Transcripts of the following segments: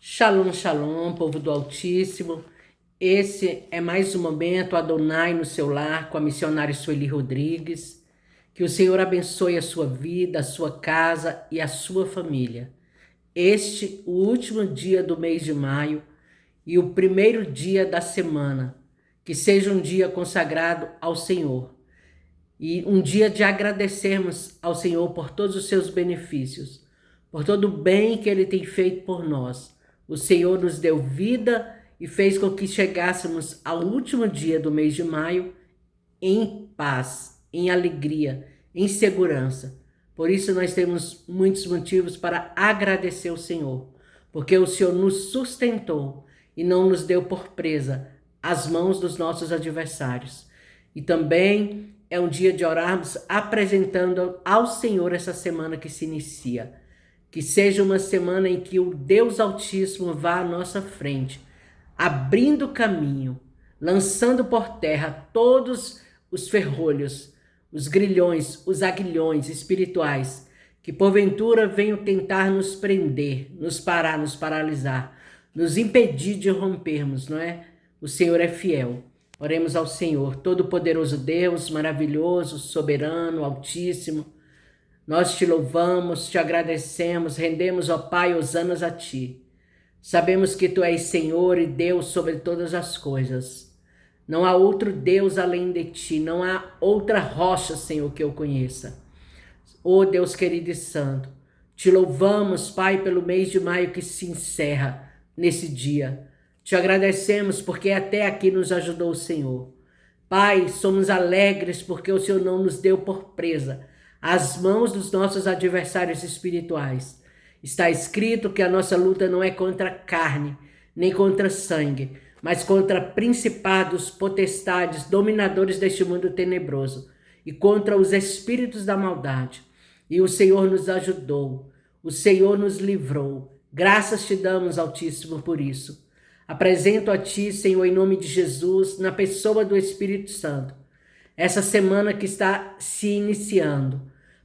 Shalom, shalom, povo do Altíssimo. Esse é mais um momento Adonai no seu lar com a missionária Sueli Rodrigues. Que o Senhor abençoe a sua vida, a sua casa e a sua família. Este, o último dia do mês de maio e o primeiro dia da semana. Que seja um dia consagrado ao Senhor. E um dia de agradecermos ao Senhor por todos os seus benefícios, por todo o bem que Ele tem feito por nós. O Senhor nos deu vida e fez com que chegássemos ao último dia do mês de maio em paz, em alegria, em segurança. Por isso nós temos muitos motivos para agradecer ao Senhor, porque o Senhor nos sustentou e não nos deu por presa às mãos dos nossos adversários. E também é um dia de orarmos apresentando ao Senhor essa semana que se inicia. Que seja uma semana em que o Deus Altíssimo vá à nossa frente, abrindo caminho, lançando por terra todos os ferrolhos, os grilhões, os aguilhões espirituais, que porventura venham tentar nos prender, nos parar, nos paralisar, nos impedir de rompermos, não é? O Senhor é fiel. Oremos ao Senhor, Todo-Poderoso Deus, maravilhoso, soberano, altíssimo. Nós te louvamos, te agradecemos, rendemos, ó Pai, hosanas a ti. Sabemos que tu és Senhor e Deus sobre todas as coisas. Não há outro Deus além de ti, não há outra rocha, Senhor, que eu conheça. Ó Deus querido e santo, te louvamos, Pai, pelo mês de maio que se encerra nesse dia. Te agradecemos porque até aqui nos ajudou o Senhor. Pai, somos alegres porque o Senhor não nos deu por presa às mãos dos nossos adversários espirituais. Está escrito que a nossa luta não é contra carne, nem contra sangue, mas contra principados, potestades, dominadores deste mundo tenebroso e contra os espíritos da maldade. E o Senhor nos ajudou, o Senhor nos livrou. Graças te damos, Altíssimo, por isso. Apresento a ti, Senhor, em nome de Jesus, na pessoa do Espírito Santo, essa semana que está se iniciando.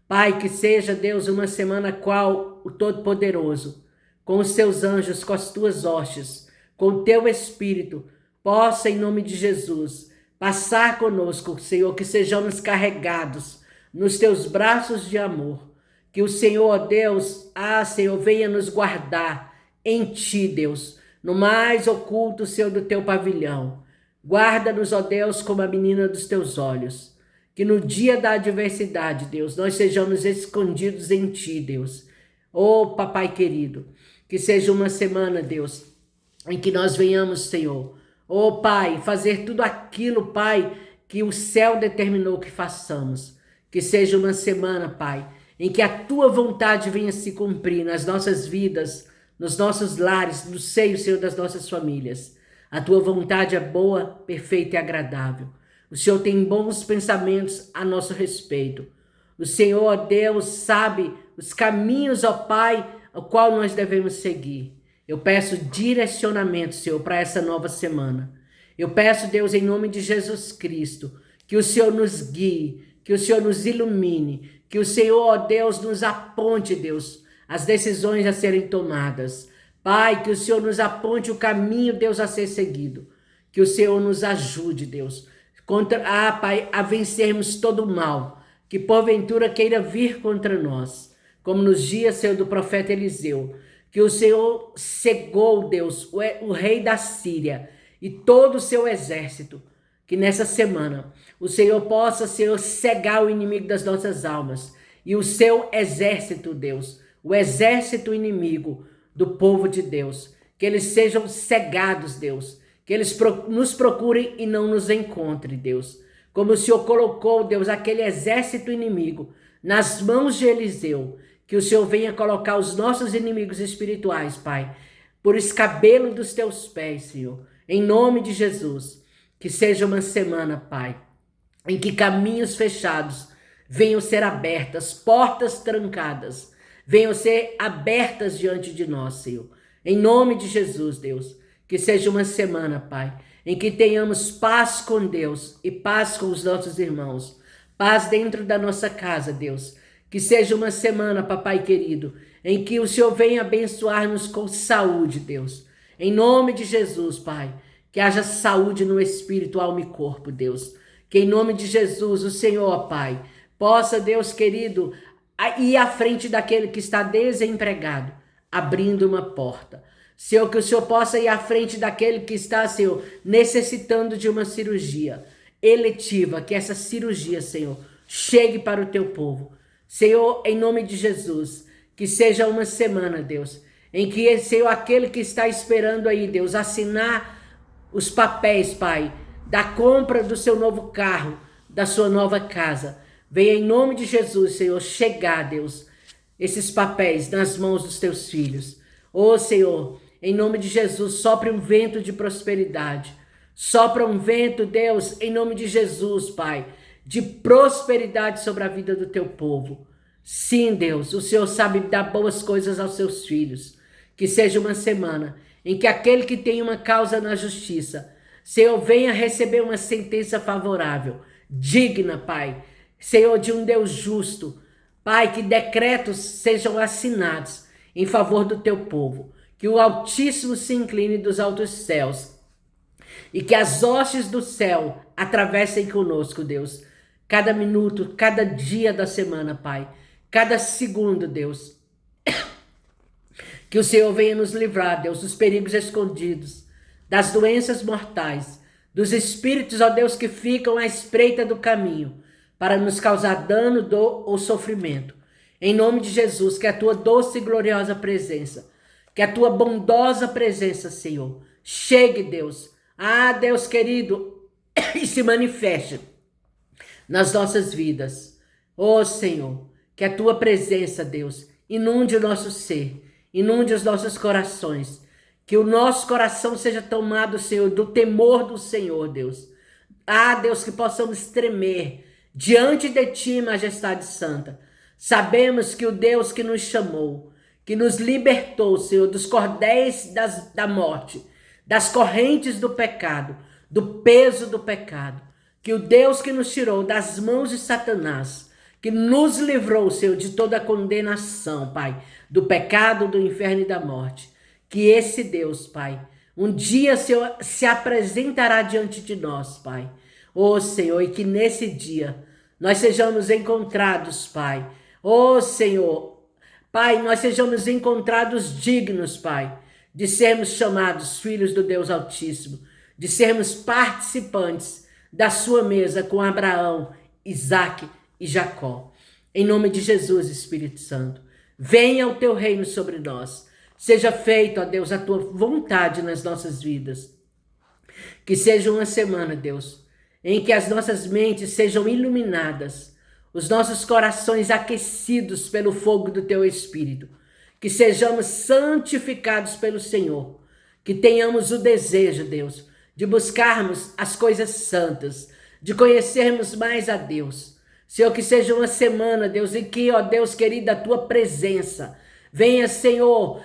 Pai, que seja, Deus, uma semana qual o Todo-Poderoso, com os seus anjos, com as tuas hostes, com o teu Espírito, possa, em nome de Jesus, passar conosco, Senhor, que sejamos carregados nos teus braços de amor. Que o Senhor, ó Deus, Senhor, venha nos guardar em ti, Deus, no mais oculto, Senhor, do teu pavilhão. Guarda-nos, ó Deus, como a menina dos teus olhos. Que no dia da adversidade, Deus, nós sejamos escondidos em ti, Deus. Ó Papai querido, que seja uma semana, Deus, em que nós venhamos, Senhor, ó Pai, fazer tudo aquilo, Pai, que o céu determinou que façamos. Que seja uma semana, Pai, em que a tua vontade venha se cumprir nas nossas vidas, nos nossos lares, no seio, Senhor, das nossas famílias. A tua vontade é boa, perfeita e agradável. O Senhor tem bons pensamentos a nosso respeito. O Senhor, ó Deus, sabe os caminhos, ó Pai, ao qual nós devemos seguir. Eu peço direcionamento, Senhor, para essa nova semana. Eu peço, Deus, em nome de Jesus Cristo, que o Senhor nos guie, que o Senhor nos ilumine, que o Senhor, ó Deus, nos aponte, Deus, as decisões a serem tomadas. Pai, que o Senhor nos aponte o caminho, Deus, a ser seguido. Que o Senhor nos ajude, Deus, Pai, a vencermos todo o mal, que porventura queira vir contra nós. Como nos dias, Senhor, do profeta Eliseu, que o Senhor cegou, Deus, o rei da Síria e todo o seu exército. Que nessa semana o Senhor possa, Senhor, cegar o inimigo das nossas almas e o seu exército, Deus, o exército inimigo do povo de Deus, que eles sejam cegados, Deus, que eles nos procurem e não nos encontrem, Deus. Como o Senhor colocou, Deus, aquele exército inimigo nas mãos de Eliseu, que o Senhor venha colocar os nossos inimigos espirituais, Pai, por escabelo dos teus pés, Senhor, em nome de Jesus. Que seja uma semana, Pai, em que caminhos fechados venham ser abertas, portas trancadas venham ser abertas diante de nós, Senhor. Em nome de Jesus, Deus, que seja uma semana, Pai, em que tenhamos paz com Deus e paz com os nossos irmãos, paz dentro da nossa casa, Deus. Que seja uma semana, Papai querido, em que o Senhor venha abençoar-nos com saúde, Deus. Em nome de Jesus, Pai, que haja saúde no espírito, alma e corpo, Deus. Que em nome de Jesus, o Senhor, Pai, possa, Deus querido, ir à frente daquele que está desempregado, abrindo uma porta. Senhor, que o Senhor possa ir à frente daquele que está, Senhor, necessitando de uma cirurgia eletiva, que essa cirurgia, Senhor, chegue para o teu povo. Senhor, em nome de Jesus, que seja uma semana, Deus, em que, Senhor, aquele que está esperando aí, Deus, assinar os papéis, Pai, da compra do seu novo carro, da sua nova casa, venha em nome de Jesus, Senhor, chegar, Deus, esses papéis nas mãos dos teus filhos. Ô, Senhor, em nome de Jesus, sopre um vento de prosperidade. Sopra um vento, Deus, em nome de Jesus, Pai, de prosperidade sobre a vida do teu povo. Sim, Deus, o Senhor sabe dar boas coisas aos seus filhos. Que seja uma semana em que aquele que tem uma causa na justiça, Senhor, venha receber uma sentença favorável, digna, Pai. Senhor, de um Deus justo. Pai, que decretos sejam assinados em favor do teu povo. Que o Altíssimo se incline dos altos céus. E que as hostes do céu atravessem conosco, Deus. Cada minuto, cada dia da semana, Pai. Cada segundo, Deus. Que o Senhor venha nos livrar, Deus, dos perigos escondidos, das doenças mortais, dos espíritos, ó Deus, que ficam à espreita do caminho, para nos causar dano, dor ou sofrimento. Em nome de Jesus, que a tua doce e gloriosa presença, que a tua bondosa presença, Senhor, chegue, Deus, Deus querido, e se manifeste nas nossas vidas. Ó Senhor, que a tua presença, Deus, inunde o nosso ser, inunde os nossos corações, que o nosso coração seja tomado, Senhor, do temor do Senhor, Deus. Deus, que possamos tremer diante de ti, majestade santa. Sabemos que o Deus que nos chamou, que nos libertou, Senhor, dos cordéis da morte, das correntes do pecado, do peso do pecado, que o Deus que nos tirou das mãos de Satanás, que nos livrou, Senhor, de toda a condenação, Pai, do pecado, do inferno e da morte. Que esse Deus, Pai, um dia, Senhor, se apresentará diante de nós, Pai. Ô, Senhor, e que nesse dia nós sejamos encontrados, Pai. Ô, Senhor, Pai, nós sejamos encontrados dignos, Pai, de sermos chamados filhos do Deus Altíssimo, de sermos participantes da sua mesa com Abraão, Isaque e Jacó. Em nome de Jesus, Espírito Santo, venha o teu reino sobre nós. Seja feita, ó Deus, a tua vontade nas nossas vidas. Que seja uma semana, Deus, em que as nossas mentes sejam iluminadas, os nossos corações aquecidos pelo fogo do teu Espírito. Que sejamos santificados pelo Senhor. Que tenhamos o desejo, Deus, de buscarmos as coisas santas, de conhecermos mais a Deus. Senhor, que seja uma semana, Deus, em que, ó Deus querido, a tua presença venha, Senhor,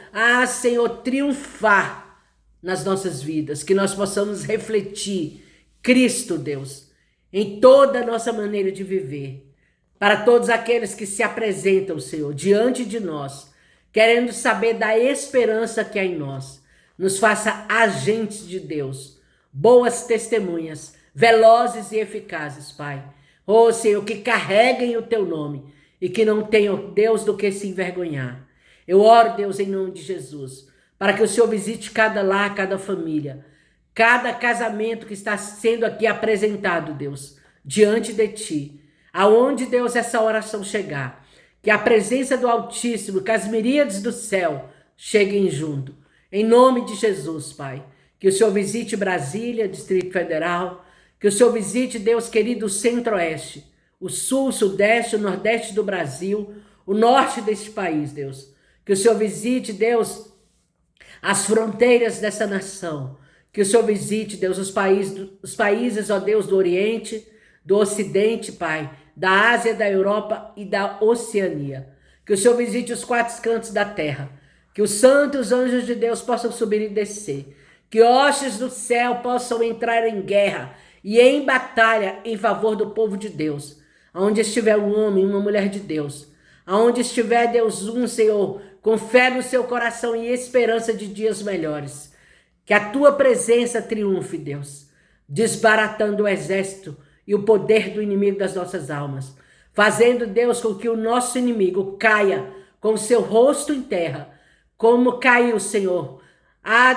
Senhor, triunfar nas nossas vidas, que nós possamos refletir Cristo, Deus, em toda a nossa maneira de viver. Para todos aqueles que se apresentam, Senhor, diante de nós, querendo saber da esperança que há em nós, nos faça agentes de Deus, boas testemunhas, velozes e eficazes, Pai. Ó Senhor, que carreguem o teu nome e que não tenham, Deus, do que se envergonhar. Eu oro, Deus, em nome de Jesus, para que o Senhor visite cada lar, cada família, cada casamento que está sendo aqui apresentado, Deus, diante de ti. Aonde, Deus, essa oração chegar, que a presença do Altíssimo, que as miríades do céu cheguem junto. Em nome de Jesus, Pai, que o Senhor visite Brasília, Distrito Federal, que o Senhor visite, Deus querido, o Centro-Oeste, o Sul, o Sudeste, o Nordeste do Brasil, o Norte deste país, Deus. Que o Senhor visite, Deus, as fronteiras dessa nação. Que o Senhor visite, Deus, os países, ó Deus, do Oriente, do Ocidente, Pai, da Ásia, da Europa e da Oceania. Que o Senhor visite os quatro cantos da terra. Que os santos anjos de Deus possam subir e descer. Que hostes do céu possam entrar em guerra e em batalha em favor do povo de Deus. Aonde estiver um homem, uma mulher de Deus. Aonde estiver, Deus, um, Senhor, com fé no seu coração e esperança de dias melhores. Que a tua presença triunfe, Deus, desbaratando o exército e o poder do inimigo das nossas almas, fazendo, Deus, com que o nosso inimigo caia com o seu rosto em terra, como caiu, Senhor,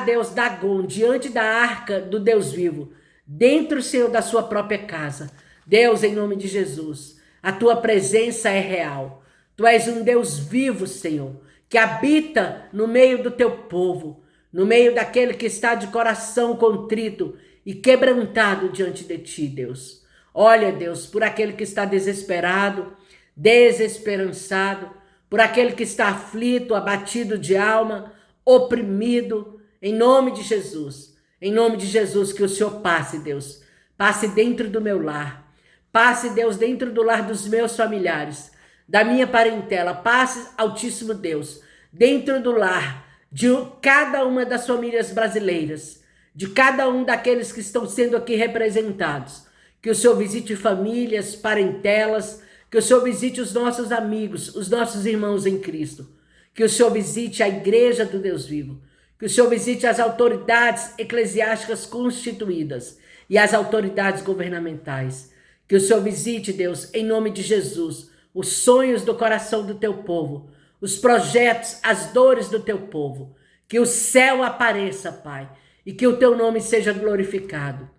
Deus, Dagom, diante da arca do Deus vivo, dentro, Senhor, da sua própria casa. Deus, em nome de Jesus, a tua presença é real. Tu és um Deus vivo, Senhor, que habita no meio do teu povo, no meio daquele que está de coração contrito e quebrantado diante de ti, Deus. Olha, Deus, por aquele que está desesperado, desesperançado, por aquele que está aflito, abatido de alma, oprimido, em nome de Jesus. Em nome de Jesus, que o Senhor passe, Deus. Passe dentro do meu lar. Passe, Deus, dentro do lar dos meus familiares, da minha parentela. Passe, Altíssimo Deus, dentro do lar de cada uma das famílias brasileiras, de cada um daqueles que estão sendo aqui representados. Que o Senhor visite famílias, parentelas, que o Senhor visite os nossos amigos, os nossos irmãos em Cristo. Que o Senhor visite a igreja do Deus vivo. Que o Senhor visite as autoridades eclesiásticas constituídas e as autoridades governamentais. Que o Senhor visite, Deus, em nome de Jesus, os sonhos do coração do teu povo, os projetos, as dores do teu povo. Que o céu apareça, Pai, e que o teu nome seja glorificado.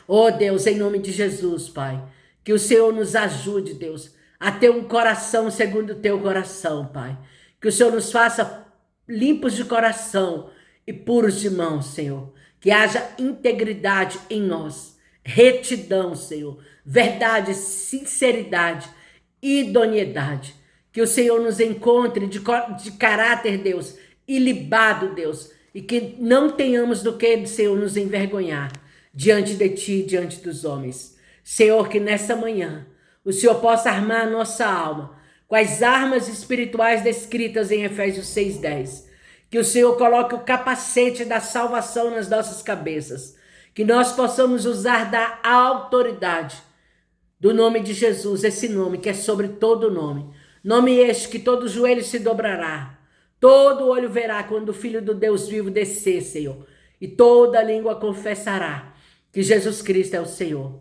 Oh, Deus, em nome de Jesus, Pai, que o Senhor nos ajude, Deus, a ter um coração segundo o teu coração, Pai. Que o Senhor nos faça limpos de coração e puros de mão, Senhor. Que haja integridade em nós, retidão, Senhor, verdade, sinceridade, idoneidade. Que o Senhor nos encontre de caráter, Deus, ilibado, Deus, e que não tenhamos do que, Senhor, nos envergonhar diante de ti, diante dos homens. Senhor, que nessa manhã o Senhor possa armar a nossa alma com as armas espirituais descritas em Efésios 6:10. Que o Senhor coloque o capacete da salvação nas nossas cabeças. Que nós possamos usar da autoridade do nome de Jesus, esse nome que é sobre todo nome. Nome este que todo joelho se dobrará, todo olho verá quando o Filho do Deus vivo descer, Senhor. E toda língua confessará que Jesus Cristo é o Senhor.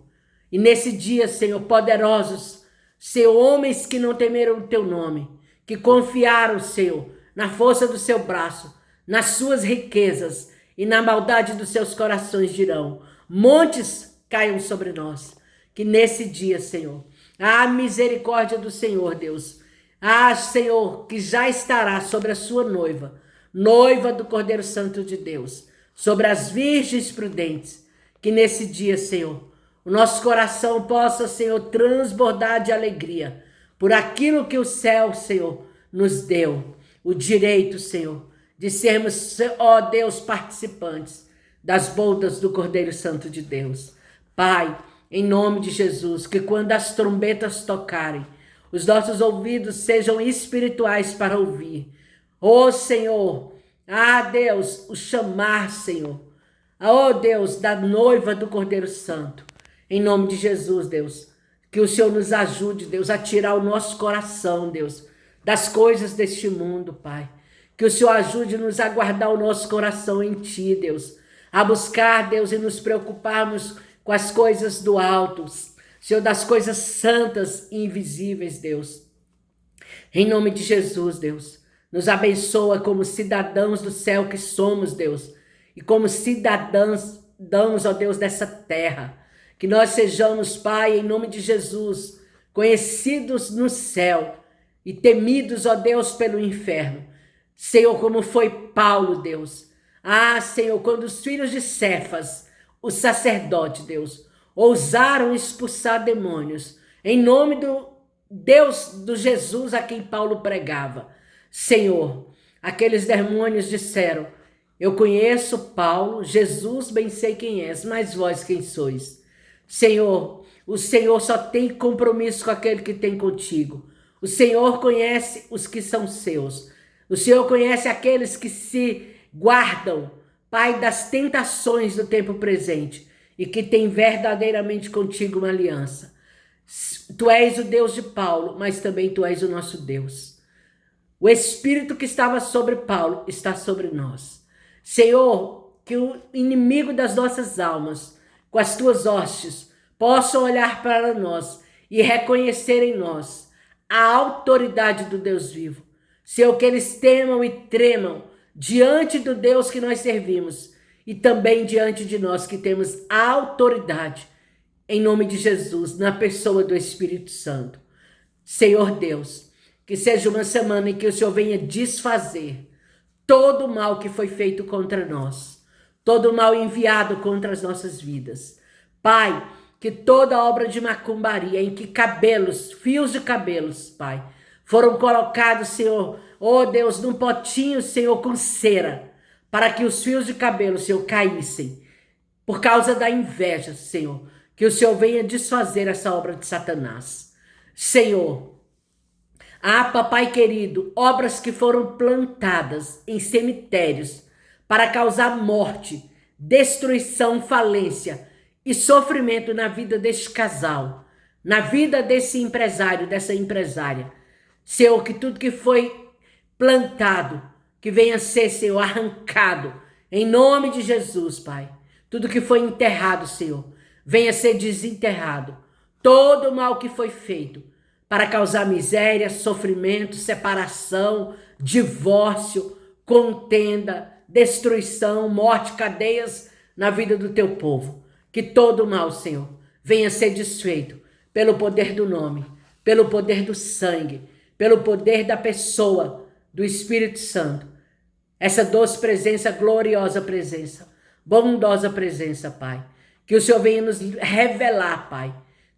E nesse dia, Senhor, poderosos, Senhor, homens que não temeram o teu nome, que confiaram, Senhor, na força do seu braço, nas suas riquezas e na maldade dos seus corações dirão, montes caiam sobre nós. Que nesse dia, Senhor, a misericórdia do Senhor, Deus, Senhor, que já estará sobre a sua noiva, noiva do Cordeiro Santo de Deus, sobre as virgens prudentes, que nesse dia, Senhor, o nosso coração possa, Senhor, transbordar de alegria por aquilo que o céu, Senhor, nos deu. O direito, Senhor, de sermos, ó Deus, participantes das bodas do Cordeiro Santo de Deus. Pai, em nome de Jesus, que quando as trombetas tocarem, os nossos ouvidos sejam espirituais para ouvir. Ó Senhor, Deus, o chamar, Senhor, ó Deus, da noiva do Cordeiro Santo. Em nome de Jesus, Deus, que o Senhor nos ajude, Deus, a tirar o nosso coração, Deus, das coisas deste mundo, Pai. Que o Senhor ajude-nos a guardar o nosso coração em Ti, Deus, a buscar, Deus, e nos preocuparmos com as coisas do alto, Senhor, das coisas santas e invisíveis, Deus. Em nome de Jesus, Deus, nos abençoa como cidadãos do céu que somos, Deus, e como cidadãos, ó Deus, dessa terra. Que nós sejamos, Pai, em nome de Jesus, conhecidos no céu e temidos, ó Deus, pelo inferno. Senhor, como foi Paulo, Deus. Senhor, quando os filhos de Cefas, o sacerdote, Deus, ousaram expulsar demônios, em nome do Deus, do Jesus a quem Paulo pregava. Senhor, aqueles demônios disseram, eu conheço Paulo, Jesus bem sei quem és, mas vós quem sois? Senhor, o Senhor só tem compromisso com aquele que tem contigo. O Senhor conhece os que são seus. O Senhor conhece aqueles que se guardam, Pai, das tentações do tempo presente e que tem verdadeiramente contigo uma aliança. Tu és o Deus de Paulo, mas também Tu és o nosso Deus. O Espírito que estava sobre Paulo está sobre nós. Senhor, que o inimigo das nossas almas, com as tuas hostes, possam olhar para nós e reconhecer em nós a autoridade do Deus vivo. Senhor, que eles temam e tremam diante do Deus que nós servimos e também diante de nós que temos a autoridade, em nome de Jesus, na pessoa do Espírito Santo. Senhor Deus, que seja uma semana em que o Senhor venha desfazer todo o mal que foi feito contra nós, todo o mal enviado contra as nossas vidas. Pai, que toda obra de macumbaria em que cabelos, fios de cabelos, Pai, foram colocados, Senhor, oh Deus, num potinho, Senhor, com cera, para que os fios de cabelo, Senhor, caíssem, por causa da inveja, Senhor, que o Senhor venha desfazer essa obra de Satanás. Senhor, papai querido, obras que foram plantadas em cemitérios para causar morte, destruição, falência e sofrimento na vida deste casal, na vida desse empresário, dessa empresária. Senhor, que tudo que foi plantado, que venha ser, Senhor, arrancado, em nome de Jesus, Pai. Tudo que foi enterrado, Senhor, venha ser desenterrado. Todo o mal que foi feito para causar miséria, sofrimento, separação, divórcio, contenda, destruição, morte, cadeias na vida do teu povo. Que todo o mal, Senhor, venha ser desfeito pelo poder do nome, pelo poder do sangue, pelo poder da pessoa, do Espírito Santo. Essa doce presença, gloriosa presença, bondosa presença, Pai. Que o Senhor venha nos revelar, Pai,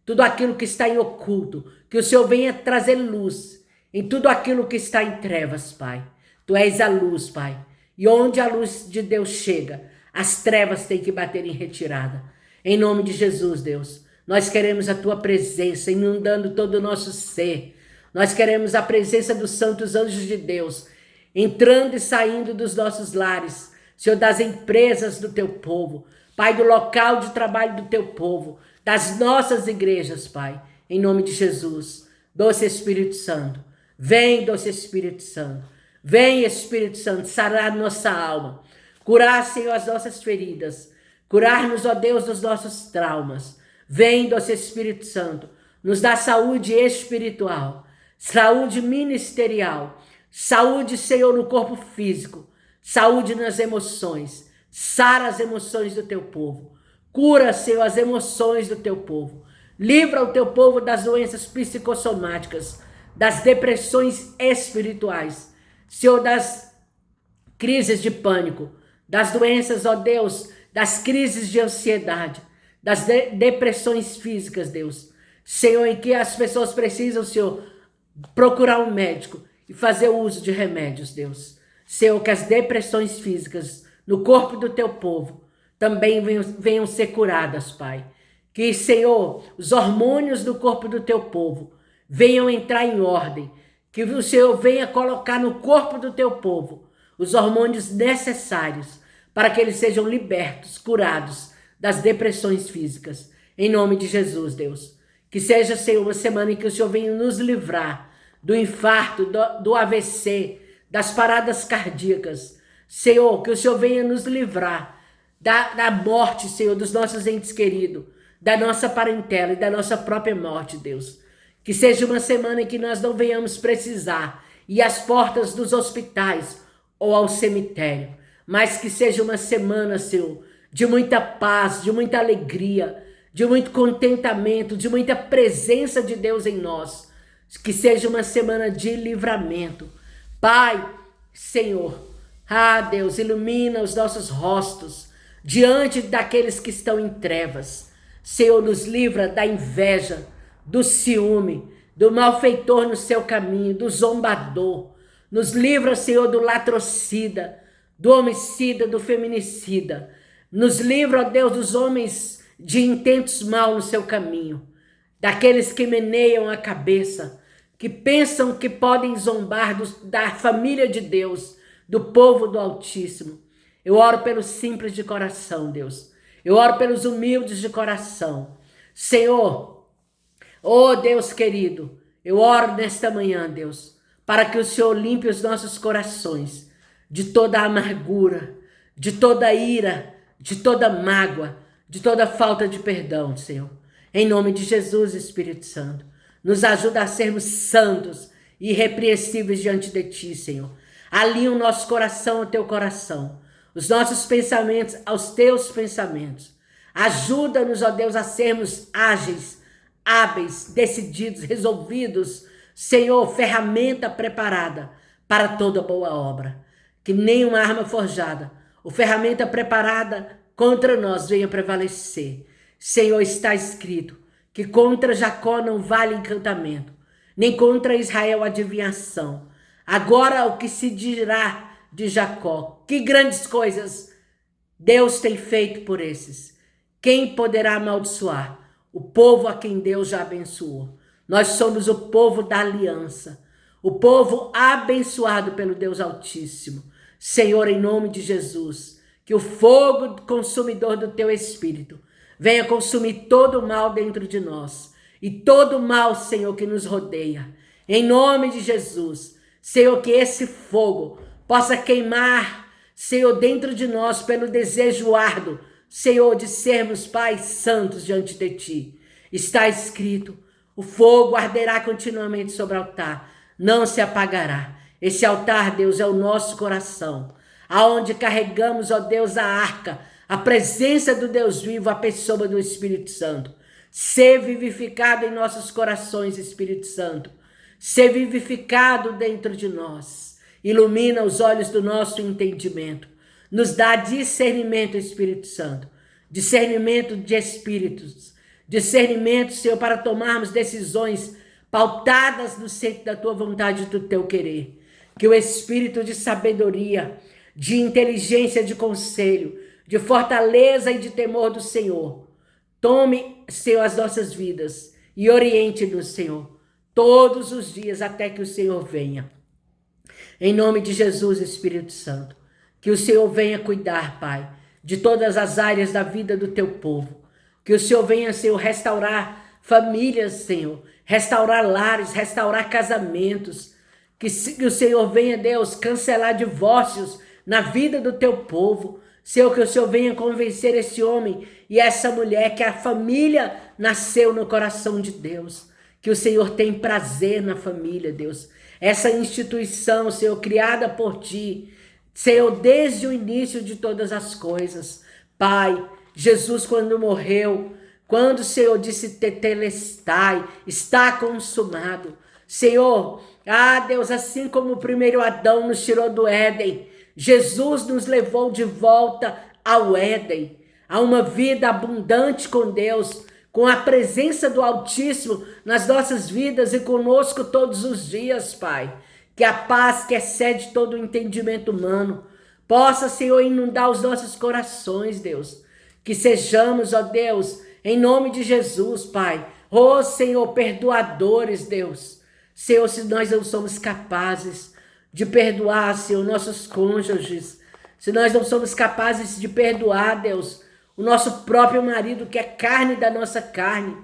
tudo aquilo que está em oculto. Que o Senhor venha trazer luz em tudo aquilo que está em trevas, Pai. Tu és a luz, Pai. E onde a luz de Deus chega, as trevas têm que bater em retirada. Em nome de Jesus, Deus, nós queremos a Tua presença inundando todo o nosso ser. Nós queremos a presença dos santos anjos de Deus, entrando e saindo dos nossos lares, Senhor, das empresas do Teu povo, Pai, do local de trabalho do Teu povo, das nossas igrejas, Pai, em nome de Jesus. Doce Espírito Santo, vem, doce Espírito Santo, vem, Espírito Santo, sarar nossa alma, curar, Senhor, as nossas feridas, curar-nos, ó Deus, dos nossos traumas. Vem, doce Espírito Santo, nos dá saúde espiritual, saúde ministerial, saúde, Senhor, no corpo físico, saúde nas emoções. Sara as emoções do teu povo. Cura, Senhor, as emoções do teu povo. Livra o teu povo das doenças psicossomáticas, das depressões espirituais, Senhor, das crises de pânico, das doenças, ó Deus, das crises de ansiedade, das depressões físicas, Deus. Senhor, em que as pessoas precisam, Senhor, procurar um médico e fazer uso de remédios, Deus. Senhor, que as depressões físicas no corpo do teu povo também venham ser curadas, Pai. Que, Senhor, os hormônios do corpo do teu povo venham entrar em ordem. Que o Senhor venha colocar no corpo do teu povo os hormônios necessários para que eles sejam libertos, curados das depressões físicas. Em nome de Jesus, Deus. Que seja, Senhor, uma semana em que o Senhor venha nos livrar do infarto, do AVC, das paradas cardíacas. Senhor, que o Senhor venha nos livrar da morte, Senhor, dos nossos entes queridos, da nossa parentela e da nossa própria morte, Deus. Que seja uma semana em que nós não venhamos precisar ir às portas dos hospitais ou ao cemitério, mas que seja uma semana, Senhor, de muita paz, de muita alegria, de muito contentamento, de muita presença de Deus em nós. Que seja uma semana de livramento. Pai, Senhor, Deus, ilumina os nossos rostos diante daqueles que estão em trevas. Senhor, nos livra da inveja, do ciúme, do malfeitor no seu caminho, do zombador. Nos livra, Senhor, do latrocida, do homicida, do feminicida. Nos livra, ó Deus, dos homens de intentos mal no seu caminho, daqueles que meneiam a cabeça, que pensam que podem zombar da família de Deus, do povo do Altíssimo. Eu oro pelos simples de coração, Deus. Eu oro pelos humildes de coração. Senhor, oh Deus querido, eu oro nesta manhã, Deus, para que o Senhor limpe os nossos corações de toda amargura, de toda ira, de toda mágoa, de toda falta de perdão, Senhor. Em nome de Jesus, Espírito Santo, nos ajuda a sermos santos e irrepreensíveis diante de Ti, Senhor. Alinha o nosso coração ao Teu coração, os nossos pensamentos aos Teus pensamentos. Ajuda-nos, ó Deus, a sermos ágeis, hábeis, decididos, resolvidos, Senhor, ferramenta preparada para toda boa obra. Que nenhuma arma forjada, ou ferramenta preparada contra nós venha prevalecer. Senhor, está escrito que contra Jacó não vale encantamento, nem contra Israel adivinhação. Agora o que se dirá de Jacó? Que grandes coisas Deus tem feito por esses. Quem poderá amaldiçoar o povo a quem Deus já abençoou? Nós somos o povo da aliança, o povo abençoado pelo Deus Altíssimo. Senhor, em nome de Jesus, que o fogo consumidor do Teu Espírito venha consumir todo o mal dentro de nós e todo o mal, Senhor, que nos rodeia. Em nome de Jesus, Senhor, que esse fogo possa queimar, Senhor, dentro de nós pelo desejo árduo, Senhor, de sermos, Pai, santos diante de Ti. Está escrito: o fogo arderá continuamente sobre o altar, não se apagará. Esse altar, Deus, é o nosso coração, aonde carregamos, ó Deus, a arca, a presença do Deus vivo, a pessoa do Espírito Santo. Ser vivificado em nossos corações, Espírito Santo. Ser vivificado dentro de nós. Ilumina os olhos do nosso entendimento. Nos dá discernimento, Espírito Santo. Discernimento de espíritos. Discernimento, Senhor, para tomarmos decisões pautadas no centro da Tua vontade e do Teu querer. Que o espírito de sabedoria, de inteligência, de conselho, de fortaleza e de temor do Senhor tome, Senhor, as nossas vidas e oriente-nos, Senhor, todos os dias até que o Senhor venha. Em nome de Jesus, Espírito Santo, que o Senhor venha cuidar, Pai, de todas as áreas da vida do Teu povo. Que o Senhor venha, Senhor, restaurar famílias, Senhor, restaurar lares, restaurar casamentos. Que o Senhor venha, Deus, cancelar divórcios na vida do Teu povo. Senhor, que o Senhor venha convencer esse homem e essa mulher que a família nasceu no coração de Deus. Que o Senhor tem prazer na família, Deus. Essa instituição, Senhor, criada por Ti, Senhor, desde o início de todas as coisas. Pai, Jesus, quando morreu, quando o Senhor disse tetelestai, está consumado. Senhor, Deus, assim como o primeiro Adão nos tirou do Éden, Jesus nos levou de volta ao Éden, a uma vida abundante com Deus, com a presença do Altíssimo nas nossas vidas e conosco todos os dias, Pai. Que a paz que excede todo o entendimento humano possa, Senhor, inundar os nossos corações, Deus. Que sejamos, ó Deus, em nome de Jesus, Pai, ó Senhor, perdoadores, Deus. Senhor, se nós não somos capazes de perdoar, Senhor, nossos cônjuges, se nós não somos capazes de perdoar, Deus, o nosso próprio marido, que é carne da nossa carne,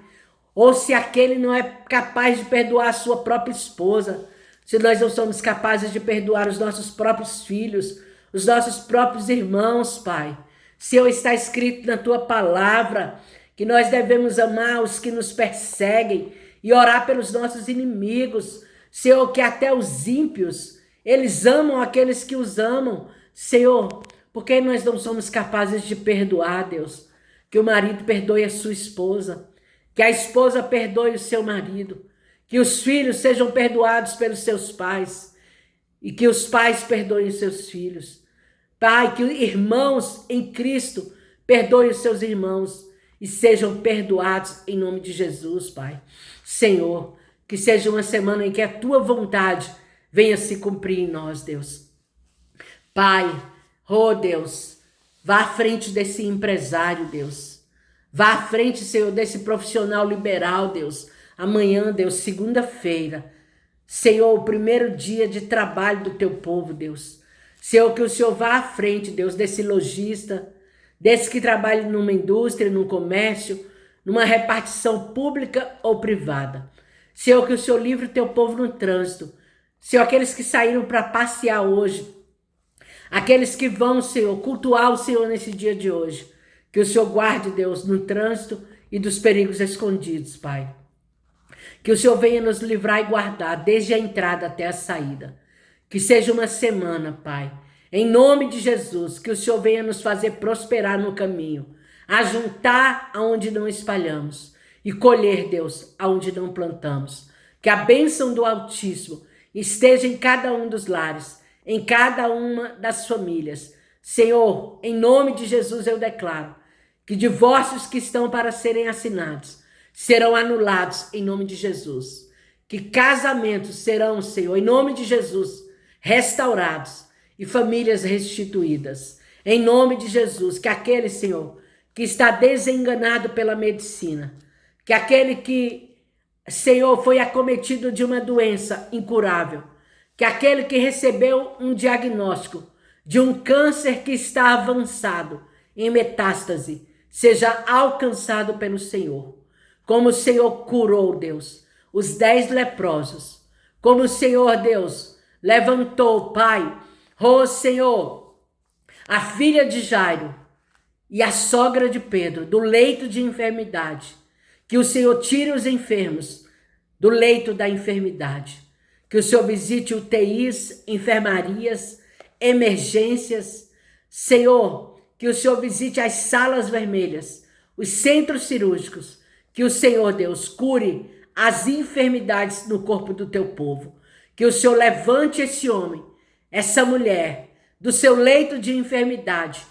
ou se aquele não é capaz de perdoar a sua própria esposa, se nós não somos capazes de perdoar os nossos próprios filhos, os nossos próprios irmãos, Pai. Senhor, está escrito na Tua palavra que nós devemos amar os que nos perseguem e orar pelos nossos inimigos. Senhor, que até os ímpios, eles amam aqueles que os amam. Senhor, por que nós não somos capazes de perdoar, Deus? Que o marido perdoe a sua esposa, que a esposa perdoe o seu marido, que os filhos sejam perdoados pelos seus pais e que os pais perdoem os seus filhos. Pai, que irmãos em Cristo perdoem os seus irmãos e sejam perdoados em nome de Jesus, Pai. Senhor, que seja uma semana em que a Tua vontade venha se cumprir em nós, Deus. Pai, oh Deus, vá à frente desse empresário, Deus. Vá à frente, Senhor, desse profissional liberal, Deus. Amanhã, Deus, segunda-feira, Senhor, o primeiro dia de trabalho do Teu povo, Deus. Senhor, que o Senhor vá à frente, Deus, desse lojista, desse que trabalha numa indústria, num comércio, numa repartição pública ou privada. Senhor, que o Senhor livre o Teu povo no trânsito, Senhor, aqueles que saíram para passear hoje, aqueles que vão, Senhor, cultuar o Senhor nesse dia de hoje. Que o Senhor guarde, Deus, no trânsito e dos perigos escondidos, Pai. Que o Senhor venha nos livrar e guardar desde a entrada até a saída. Que seja uma semana, Pai. Em nome de Jesus, que o Senhor venha nos fazer prosperar no caminho. Ajuntar aonde não espalhamos. E colher, Deus, aonde não plantamos. Que a bênção do Altíssimo esteja em cada um dos lares, em cada uma das famílias. Senhor, em nome de Jesus eu declaro que divórcios que estão para serem assinados serão anulados em nome de Jesus. Que casamentos serão, Senhor, em nome de Jesus, restaurados e famílias restituídas. Em nome de Jesus, que aquele, Senhor, que está desenganado pela medicina, que aquele que, Senhor, foi acometido de uma doença incurável, que aquele que recebeu um diagnóstico de um câncer que está avançado em metástase, seja alcançado pelo Senhor. Como o Senhor curou, Deus, os 10 leprosos. Como o Senhor, Deus, levantou, Pai, Senhor, a filha de Jairo e a sogra de Pedro do leito de enfermidade. Que o Senhor tire os enfermos do leito da enfermidade. Que o Senhor visite UTIs, enfermarias, emergências. Senhor, que o Senhor visite as salas vermelhas, os centros cirúrgicos. Que o Senhor, Deus, cure as enfermidades no corpo do teu povo. Que o Senhor levante esse homem, essa mulher, do seu leito de enfermidade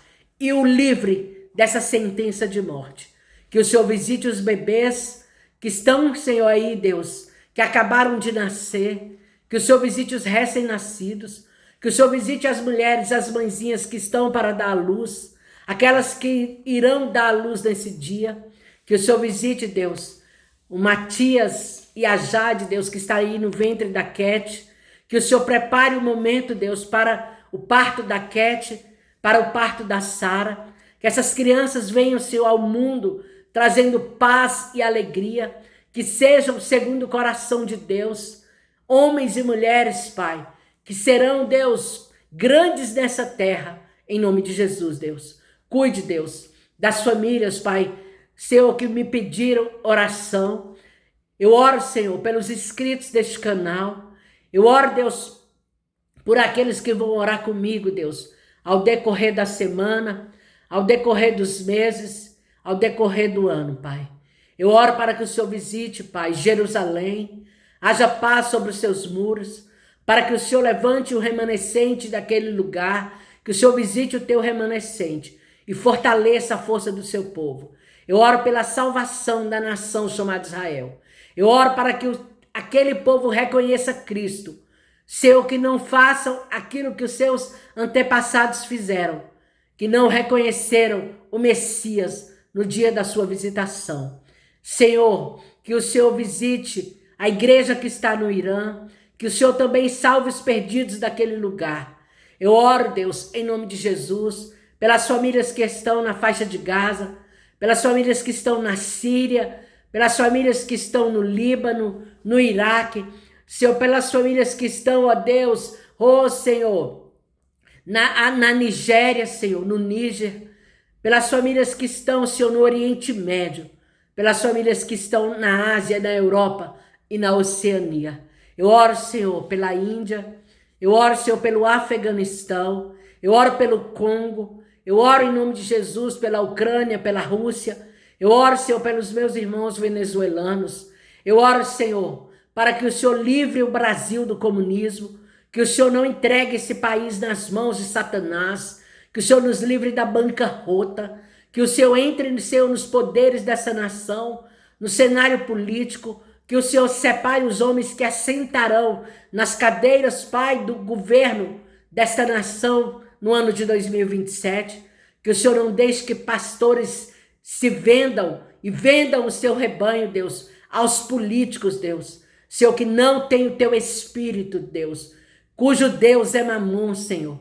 e o livre dessa sentença de morte. Que o Senhor visite os bebês que estão, Senhor, aí, Deus, que acabaram de nascer. Que o Senhor visite os recém-nascidos. Que o Senhor visite as mulheres, as mãezinhas que estão para dar à luz. Aquelas que irão dar à luz nesse dia. Que o Senhor visite, Deus, o Matias e a Jade, Deus, que está aí no ventre da Cat. Que o Senhor prepare o momento, Deus, para o parto da Cat, para o parto da Sara. Que essas crianças venham, Senhor, ao mundo, trazendo paz e alegria. Que sejam segundo o coração de Deus, homens e mulheres, Pai, que serão, Deus, grandes nessa terra, em nome de Jesus, Deus. Cuide, Deus, das famílias, Pai, Senhor, que me pediram oração. Eu oro, Senhor, pelos inscritos deste canal. Eu oro, Deus, por aqueles que vão orar comigo, Deus, ao decorrer da semana, ao decorrer dos meses, ao decorrer do ano, Pai. Eu oro para que o Senhor visite, Pai, Jerusalém, haja paz sobre os seus muros, para que o Senhor levante o remanescente daquele lugar, que o Senhor visite o teu remanescente e fortaleça a força do seu povo. Eu oro pela salvação da nação chamada Israel. Eu oro para que aquele povo reconheça Cristo. Senhor, que não façam aquilo que os seus antepassados fizeram, que não reconheceram o Messias no dia da sua visitação. Senhor, que o Senhor visite a igreja que está no Irã, que o Senhor também salve os perdidos daquele lugar. Eu oro, Deus, em nome de Jesus, pelas famílias que estão na faixa de Gaza, pelas famílias que estão na Síria, pelas famílias que estão no Líbano, no Iraque, Senhor, pelas famílias que estão, ó Deus, ó Senhor, na Nigéria, Senhor, no Níger, pelas famílias que estão, Senhor, no Oriente Médio, pelas famílias que estão na Ásia, na Europa e na Oceania. Eu oro, Senhor, pela Índia, eu oro, Senhor, pelo Afeganistão, eu oro pelo Congo, eu oro em nome de Jesus pela Ucrânia, pela Rússia. Eu oro, Senhor, pelos meus irmãos venezuelanos. Eu oro, Senhor, para que o Senhor livre o Brasil do comunismo, que o Senhor não entregue esse país nas mãos de Satanás, que o Senhor nos livre da bancarrota, que o Senhor entre, Senhor, nos poderes dessa nação, no cenário político, que o Senhor separe os homens que assentarão nas cadeiras, Pai, do governo desta nação, no ano de 2027, que o Senhor não deixe que pastores se vendam e vendam o seu rebanho, Deus, aos políticos, Deus. Senhor, que não tem o teu espírito, Deus, cujo Deus é Mamon, Senhor.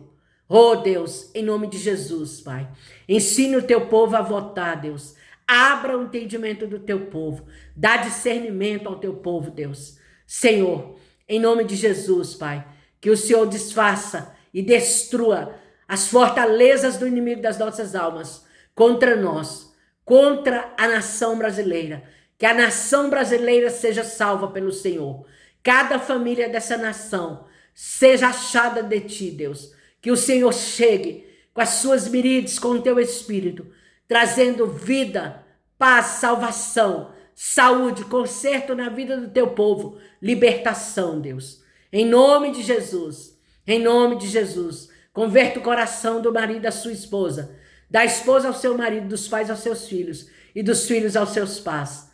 Oh, Deus, em nome de Jesus, Pai. Ensine o teu povo a votar, Deus. Abra o entendimento do teu povo. Dá discernimento ao teu povo, Deus. Senhor, em nome de Jesus, Pai, que o Senhor desfaça e destrua as fortalezas do inimigo das nossas almas contra nós, contra a nação brasileira. Que a nação brasileira seja salva pelo Senhor. Cada família dessa nação seja achada de ti, Deus. Que o Senhor chegue com as suas miríades, com o teu Espírito, trazendo vida, paz, salvação, saúde, conserto na vida do teu povo, libertação, Deus. Em nome de Jesus, em nome de Jesus, converta o coração do marido à sua esposa, da esposa ao seu marido, dos pais aos seus filhos e dos filhos aos seus pais.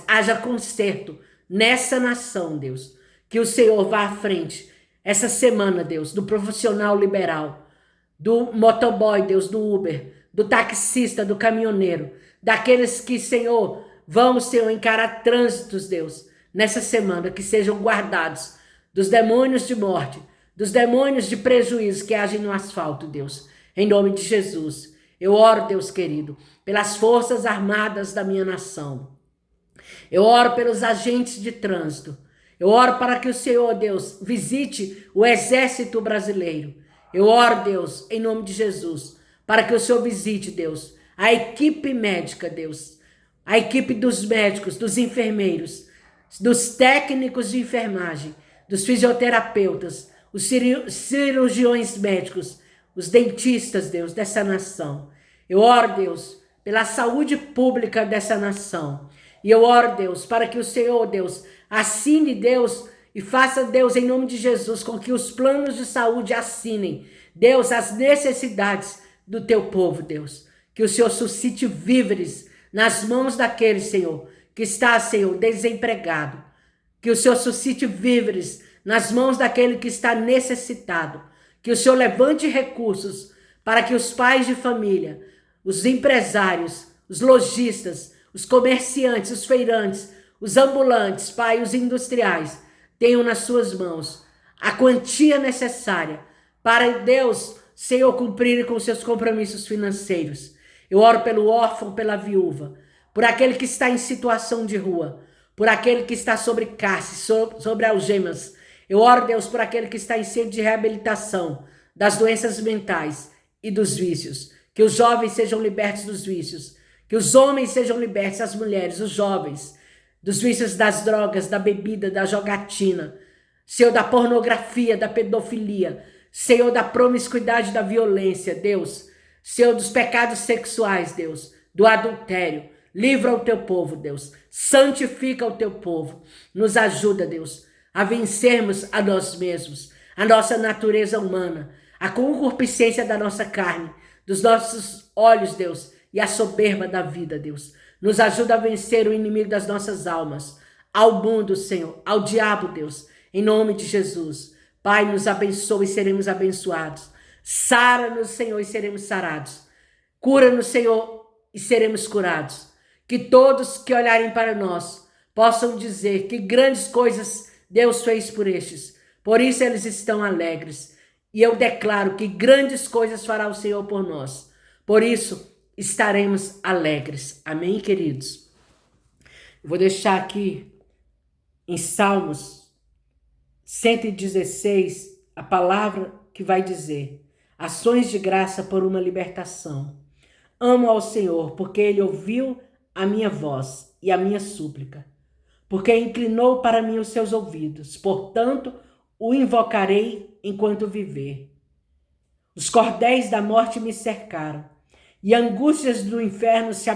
Haja conserto nessa nação, Deus. Que o Senhor vá à frente essa semana, Deus, do profissional liberal, do motoboy, Deus, do Uber, do taxista, do caminhoneiro, daqueles que, Senhor, vão, Senhor, encarar trânsitos, Deus, nessa semana, que sejam guardados dos demônios de morte, dos demônios de prejuízo que agem no asfalto, Deus, em nome de Jesus. Eu oro, Deus querido, pelas forças armadas da minha nação. Eu oro pelos agentes de trânsito. Eu oro para que o Senhor, Deus, visite o exército brasileiro. Eu oro, Deus, em nome de Jesus, para que o Senhor visite, Deus, a equipe médica, Deus, a equipe dos médicos, dos enfermeiros, dos técnicos de enfermagem, dos fisioterapeutas, os cirurgiões médicos, os dentistas, Deus, dessa nação. Eu oro, Deus, pela saúde pública dessa nação. E eu oro, Deus, para que o Senhor, Deus, assine, Deus, e faça, Deus, em nome de Jesus, com que os planos de saúde assinem, Deus, as necessidades do teu povo, Deus. Que o Senhor suscite víveres nas mãos daquele, Senhor, que está, Senhor, desempregado. Que o Senhor suscite víveres nas mãos daquele que está necessitado. Que o Senhor levante recursos para que os pais de família, os empresários, os lojistas, os comerciantes, os feirantes, os ambulantes, Pai, os industriais, tenham nas suas mãos a quantia necessária para, Deus, Senhor, cumprir com seus compromissos financeiros. Eu oro pelo órfão, pela viúva, por aquele que está em situação de rua, por aquele que está sobre cárcere, sobre algemas. Eu oro, Deus, por aquele que está em centro de reabilitação das doenças mentais e dos vícios. Que os jovens sejam libertos dos vícios. Que os homens sejam libertos, as mulheres, os jovens, dos vícios das drogas, da bebida, da jogatina. Senhor, da pornografia, da pedofilia. Senhor, da promiscuidade, da violência, Deus. Senhor, dos pecados sexuais, Deus, do adultério. Livra o teu povo, Deus. Santifica o teu povo. Nos ajuda, Deus, a vencermos a nós mesmos, a nossa natureza humana, a concupiscência da nossa carne, dos nossos olhos, Deus, e a soberba da vida, Deus. Nos ajuda a vencer o inimigo das nossas almas, ao mundo, Senhor, ao diabo, Deus, em nome de Jesus. Pai, nos abençoe e seremos abençoados. Sara-nos, Senhor, e seremos sarados. Cura-nos, Senhor, e seremos curados. Que todos que olharem para nós possam dizer que grandes coisas Deus fez por estes. Por isso eles estão alegres. E eu declaro que grandes coisas fará o Senhor por nós. Por isso estaremos alegres. Amém, queridos? Vou deixar aqui em Salmos 116 a palavra que vai dizer: ações de graça por uma libertação. Amo ao Senhor, porque Ele ouviu a minha voz e a minha súplica, porque inclinou para mim os seus ouvidos. Portanto, o invocarei enquanto viver. Os cordéis da morte me cercaram, e angústias do inferno se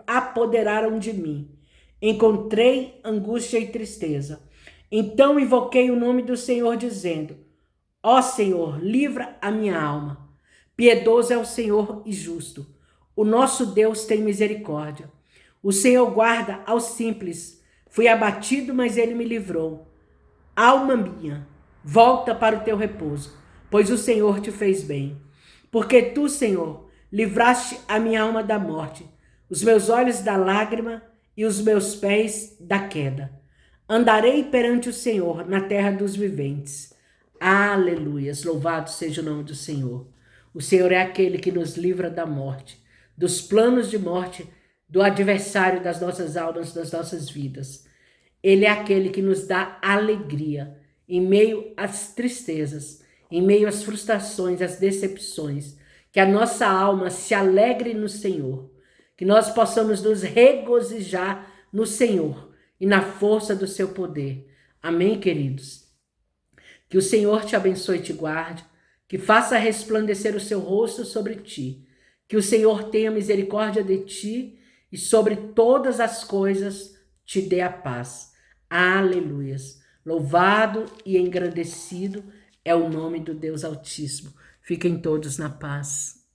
apoderaram de mim. Encontrei angústia e tristeza. Então invoquei o nome do Senhor, dizendo: ó Senhor, livra a minha alma. Piedoso é o Senhor e justo. O nosso Deus tem misericórdia. O Senhor guarda aos simples. Fui abatido, mas ele me livrou. Alma minha, volta para o teu repouso, pois o Senhor te fez bem. Porque tu, Senhor, livraste a minha alma da morte, os meus olhos da lágrima e os meus pés da queda. Andarei perante o Senhor na terra dos viventes. Aleluias, louvado seja o nome do Senhor. O Senhor é aquele que nos livra da morte, dos planos de morte, do adversário das nossas almas, das nossas vidas. Ele é aquele que nos dá alegria em meio às tristezas, em meio às frustrações, às decepções. Que a nossa alma se alegre no Senhor, que nós possamos nos regozijar no Senhor e na força do seu poder. Amém, queridos? Que o Senhor te abençoe e te guarde, que faça resplandecer o seu rosto sobre ti, que o Senhor tenha misericórdia de ti e sobre todas as coisas te dê a paz. Aleluias. Louvado e engrandecido é o nome do Deus Altíssimo. Fiquem todos na paz.